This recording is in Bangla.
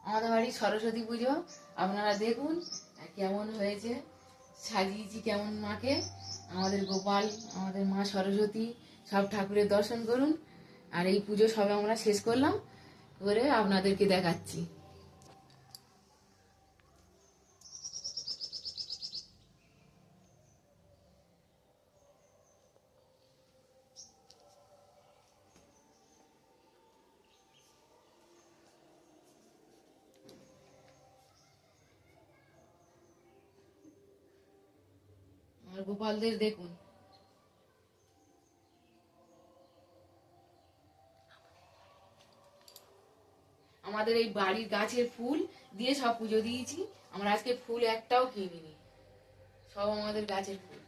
আমাদের বাড়ি সরস্বতী পুজো আপনারা দেখুন কেমন হয়েছে, সাজিয়েছি কেমন মাকে। আমাদের গোপাল, আমাদের মা সরস্বতী, সব ঠাকুরের দর্শন করুন। আর এই পুজো সবে আমরা শেষ করলাম, করে আপনাদেরকে দেখাচ্ছি। আমার গোপালদের দেখুন। আমাদের এই বাড়ির গাছের ফুল দিয়ে সব পুজো দিয়েছি আমরা, আজকে ফুল একটাও কিনিনি, সব আমাদের গাছের ফুল।